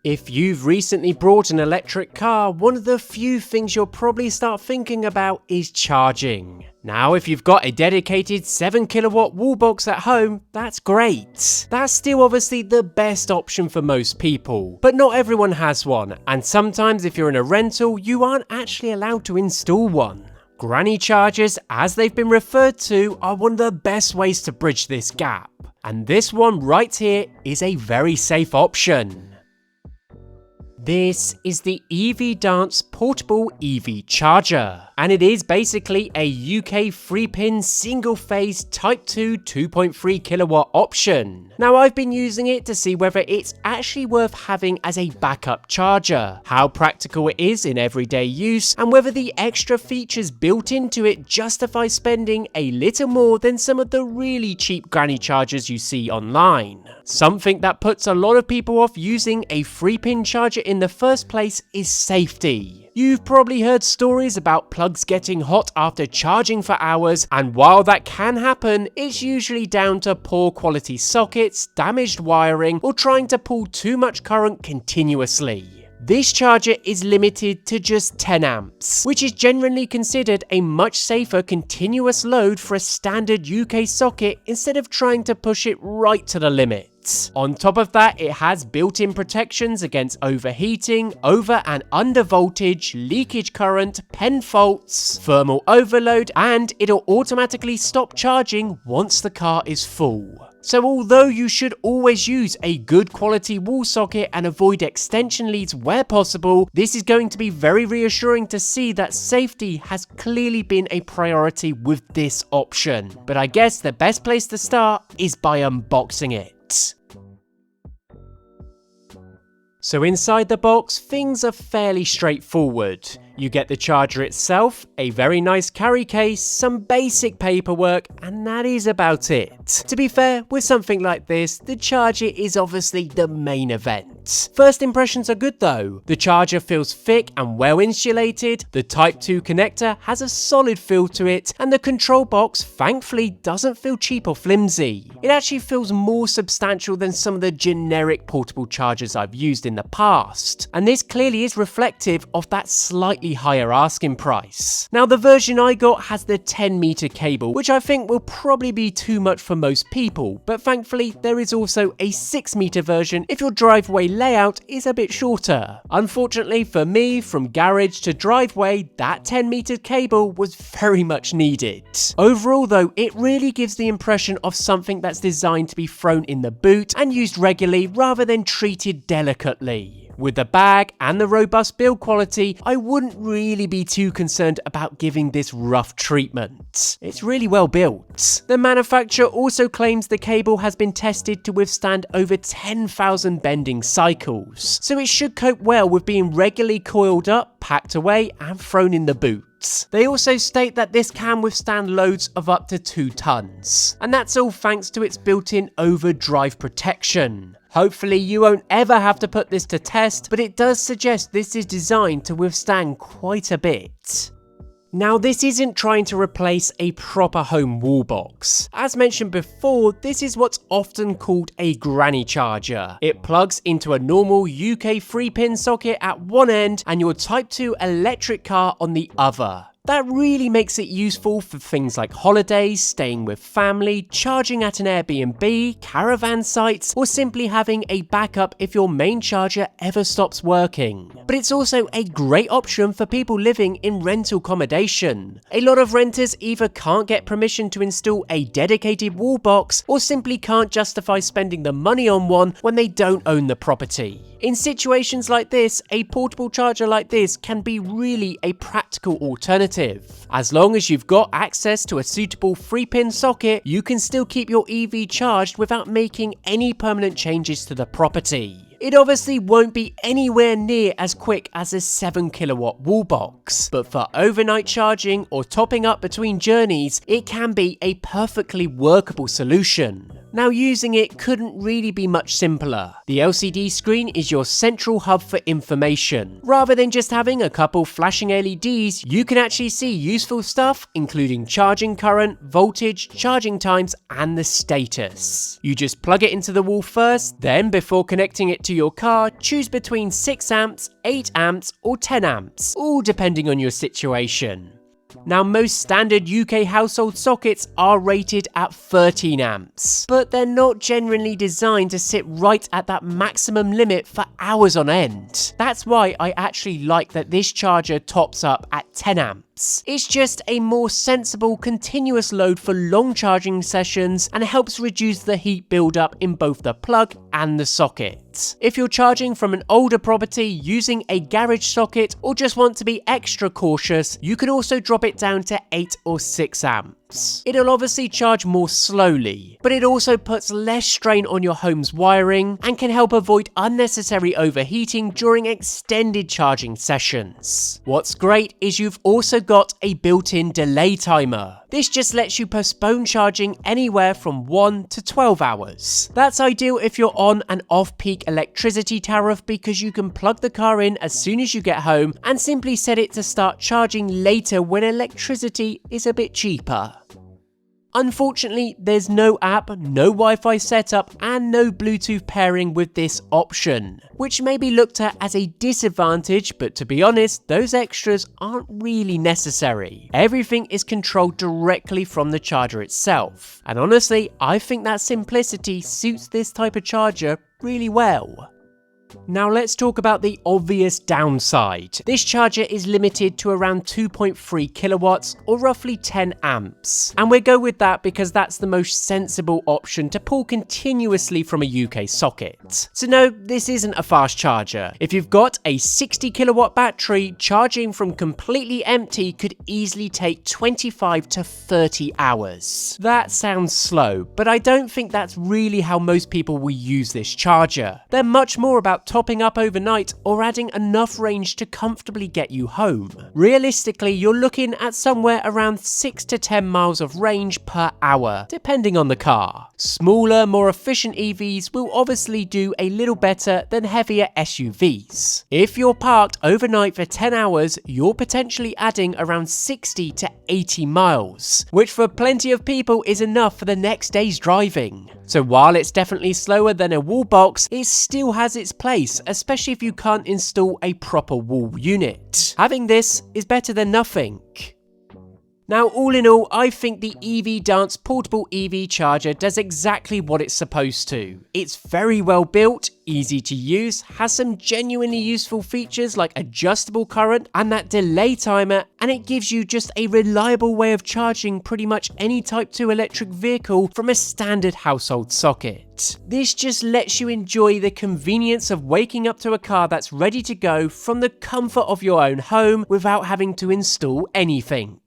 If you've recently bought an electric car, one of the few things you'll probably start thinking about is charging. Now, if you've got a dedicated 7 kilowatt wall box at home, that's great. That's still obviously the best option for most people, but not everyone has one, and sometimes if you're in a rental, you aren't actually allowed to install one. Granny chargers, as they've been referred to, are one of the best ways to bridge this gap, and this one right here is a very safe option. This is the EVDANCE portable EV charger, and it is basically a UK 3-pin single-phase Type 2 2.3 kilowatt option. Now, I've been using it to see whether it's actually worth having as a backup charger, how practical it is in everyday use, and whether the extra features built into it justify spending a little more than some of the really cheap granny chargers you see online. Something that puts a lot of people off using a 3-pin charger in the first place is safety. You've probably heard stories about plugs getting hot after charging for hours, and while that can happen, it's usually down to poor quality sockets, damaged wiring, or trying to pull too much current continuously. This charger is limited to just 10 amps, which is generally considered a much safer continuous load for a standard UK socket instead of trying to push it right to the limit. On top of that, it has built-in protections against overheating, over and under voltage, leakage current, pen faults, thermal overload, and it'll automatically stop charging once the car is full. So although you should always use a good quality wall socket and avoid extension leads where possible, this is going to be very reassuring to see that safety has clearly been a priority with this option. But I guess the best place to start is by unboxing it. So inside the box, things are fairly straightforward. You get the charger itself, a very nice carry case, some basic paperwork, and that is about it. To be fair, with something like this, the charger is obviously the main event. First impressions are good though. The charger feels thick and well insulated, the Type 2 connector has a solid feel to it, and the control box thankfully doesn't feel cheap or flimsy. It actually feels more substantial than some of the generic portable chargers I've used in the past, and this clearly is reflective of that slightly higher asking price. Now, the version I got has the 10-meter cable, which I think will probably be too much for most people, but thankfully there is also a 6-meter version if your driveway layout is a bit shorter. Unfortunately for me, from garage to driveway, that 10-meter cable was very much needed. Overall though, it really gives the impression of something that's designed to be thrown in the boot and used regularly rather than treated delicately. With the bag and the robust build quality, I wouldn't really be too concerned about giving this rough treatment. It's really well built. The manufacturer also claims the cable has been tested to withstand over 10,000 bending cycles, so it should cope well with being regularly coiled up, packed away, and thrown in the boot. They also state that this can withstand loads of up to 2 tons, and that's all thanks to its built-in overdrive protection. Hopefully you won't ever have to put this to test, but it does suggest this is designed to withstand quite a bit. Now, this isn't trying to replace a proper home wall box. As mentioned before, this is what's often called a granny charger. It plugs into a normal UK 3-pin socket at one end and your Type 2 electric car on the other. That really makes it useful for things like holidays, staying with family, charging at an Airbnb, caravan sites, or simply having a backup if your main charger ever stops working. But it's also a great option for people living in rental accommodation. A lot of renters either can't get permission to install a dedicated wall box or simply can't justify spending the money on one when they don't own the property. In situations like this, a portable charger like this can be really a practical alternative. As long as you've got access to a suitable 3-pin socket, you can still keep your EV charged without making any permanent changes to the property. It obviously won't be anywhere near as quick as a 7 kilowatt wall box, but for overnight charging or topping up between journeys, it can be a perfectly workable solution. Now, using it couldn't really be much simpler. The LCD screen is your central hub for information. Rather than just having a couple flashing LEDs, you can actually see useful stuff including charging current, voltage, charging times, and the status. You just plug it into the wall first, then before connecting it to your car, choose between 6 amps, 8 amps, or 10 amps, all depending on your situation. Now, most standard UK household sockets are rated at 13 amps, but they're not generally designed to sit right at that maximum limit for hours on end. That's why I actually like that this charger tops up at 10 amps. It's just a more sensible continuous load for long charging sessions and helps reduce the heat buildup in both the plug and the socket. If you're charging from an older property using a garage socket or just want to be extra cautious, you can also drop it down to 8 or 6 amps. It'll obviously charge more slowly, but it also puts less strain on your home's wiring and can help avoid unnecessary overheating during extended charging sessions. What's great is you've also got a built-in delay timer. This just lets you postpone charging anywhere from 1 to 12 hours. That's ideal if you're on an off-peak electricity tariff because you can plug the car in as soon as you get home and simply set it to start charging later when electricity is a bit cheaper. Unfortunately, there's no app, no Wi-Fi setup, and no Bluetooth pairing with this option, which may be looked at as a disadvantage, but to be honest, those extras aren't really necessary. Everything is controlled directly from the charger itself, and honestly, I think that simplicity suits this type of charger really well. Now let's talk about the obvious downside. This charger is limited to around 2.3 kilowatts or roughly 10 amps. And we go with that because that's the most sensible option to pull continuously from a UK socket. So no, this isn't a fast charger. If you've got a 60 kilowatt battery, charging from completely empty could easily take 25 to 30 hours. That sounds slow, but I don't think that's really how most people will use this charger. They're much more about topping up overnight or adding enough range to comfortably get you home. Realistically, you're looking at somewhere around 6 to 10 miles of range per hour, depending on the car. Smaller, more efficient EVs will obviously do a little better than heavier SUVs. If you're parked overnight for 10 hours, you're potentially adding around 60 to 80 miles, which for plenty of people is enough for the next day's driving. So while it's definitely slower than a wall box, it still has its place, especially if you can't install a proper wall unit. Having this is better than nothing. Now, all in all, I think the EVDANCE portable EV charger does exactly what it's supposed to. It's very well built, easy to use, has some genuinely useful features like adjustable current and that delay timer, and it gives you just a reliable way of charging pretty much any Type 2 electric vehicle from a standard household socket. This just lets you enjoy the convenience of waking up to a car that's ready to go from the comfort of your own home without having to install anything.